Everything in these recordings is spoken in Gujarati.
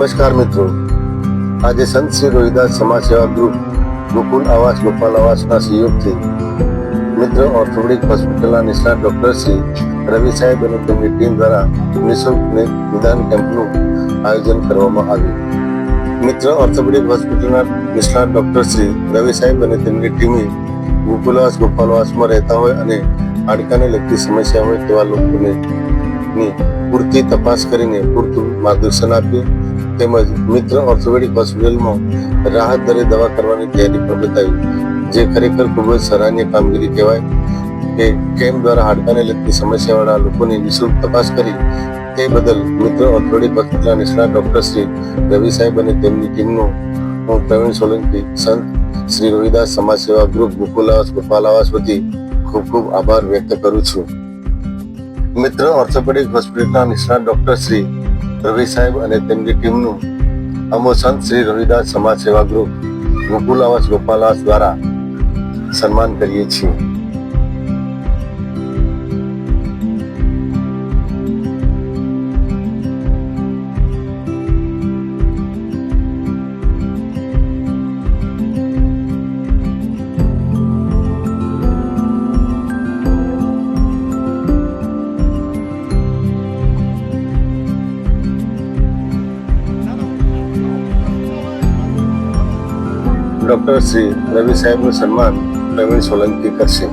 નમસ્કાર મિત્રો, આજે સંત શ્રી રોહિદાસ સમાજ સેવા ગ્રુપ ગોકુલ આવાસ ગોપાલ આવાસના સહયોગથી મિત્ર ઓર્થોપેડિક હોસ્પિટલના નિષ્ણાત ડોક્ટર શ્રી રવિ સાહેબ અને તેમની ટીમ દ્વારા નિઃશુલ્ક નિદાન કેમ્પનું આયોજન કરવામાં આવ્યું. મિત્ર ઓર્થોપેડિક હોસ્પિટલના નિષ્ણાત ડોક્ટર શ્રી રવિ સાહેબ અને તેમની ટીમે ગોકુલ આવાસ ગોપાલ આવાસમાં રહેતા હોય અને હાડકાને લગતી સમસ્યા હોય તેવા લોકોને પૂરતી તપાસ કરીને પૂરતું માર્ગદર્શન આપ્યું. તેમજ મિત્ર ઓર્થોપેડિક હોસ્પિટલમાં રાહત દરે દવા કરવાની તૈયારી પણ બતાવી, જે ખરેખર ખૂબ જ સરાહનીય કામગીરી કહેવાય. કે કેમ્પ દ્વારા હાડકાને લગતી સમસ્યાવાળા લોકોની નિઃશુલ્ક તપાસ કરી તે બદલ મિત્ર ઓર્થોપેડિક હોસ્પિટલના નિષ્ણાત ડોક્ટર શ્રી રવિ સાહેબ અને તેમની ટીમનો હું પ્રવીણ સોલંકી સંત શ્રી રોહિદાસ સમાજ સેવા ગ્રુપ ગોકુલ આવાસ ગોપાલ આવાસ વતી ખૂબ ખૂબ આભાર વ્યક્ત કરું છું. મિત્ર ઓર્થોપેડિક હોસ્પિટલના નિષ્ણાત ડોક્ટર શ્રી રવિ સાહેબ અને તેમની ટીમનું અમો સંત શ્રી રોહિદાસ સમાજ સેવા ગ્રુપ ગોકુલ આવાસ ગોપાલ આવાસ દ્વારા સન્માન કરીએ છીએ. ડોક્ટર શ્રી રવિ સાહેબનું સન્માન પ્રવીણ સોલંકી કરશે.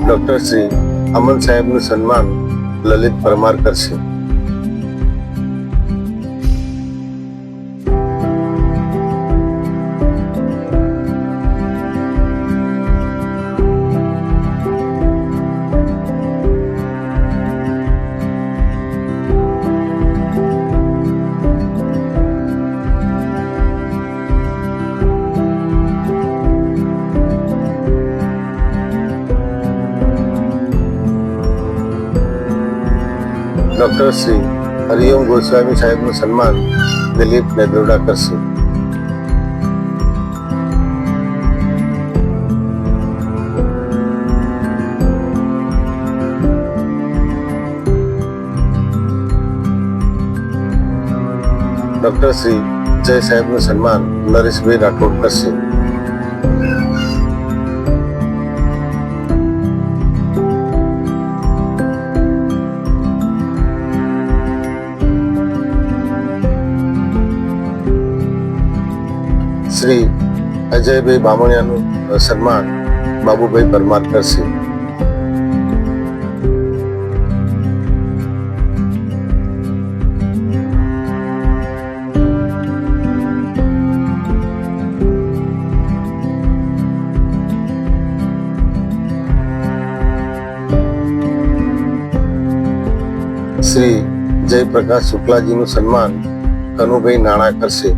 ડોક્ટર શ્રી અમન સાહેબનું સન્માન લલિત પરમાર કરશે. ડોક્ટર શ્રી હરિઓમ ગોસ્વામી સાહેબનું સન્માન દિલીપ નેદ્રોડા કરશે. ડોક્ટર શ્રી જય સાહેબનું સન્માન નરેશભાઈ રાઠોડ કરશે. શ્રી અજયભાઈ બામણિયાનું સન્માન બાબુભાઈ પરમાર કરશે. શ્રી જયપ્રકાશ શુક્લાજીનું સન્માન કનુભાઈ નાણા કરશે.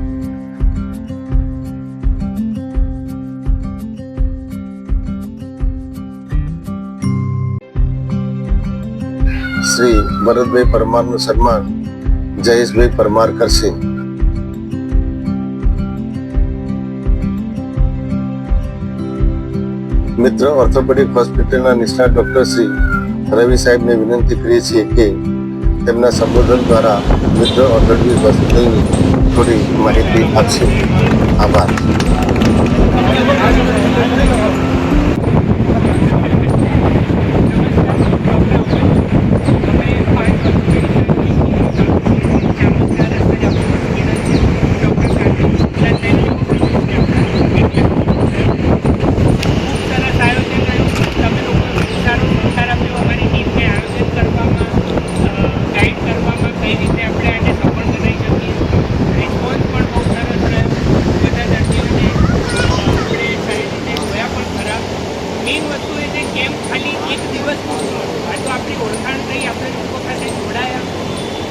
શ્રી ભરતભાઈ પરમારનું સન્માન જયેશભાઈ પરમાર કરશે. મિત્ર ઓર્થોપેડિક હોસ્પિટલના નિષ્ણાત ડોક્ટર શ્રી રવિ સાહેબને વિનંતી કરીએ છીએ કે તેમના સંબોધન દ્વારા મિત્ર ઓર્થોપેડિક હોસ્પિટલની થોડી માહિતી આપશે. આભાર.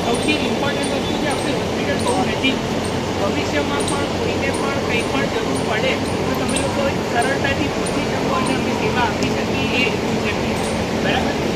સૌથી ઇમ્પોર્ટન્ટ વસ્તુ છે આપણે હોસ્પિટલ બહુ નજીક ભવિષ્યમાં પણ કોઈને પણ કંઈ પણ જરૂર પડે તો તમે અમે લોકો સરળતાથી પહોંચી શકો અને અમે સેવા આપી શકીએ એ હેતુ છે બરાબર.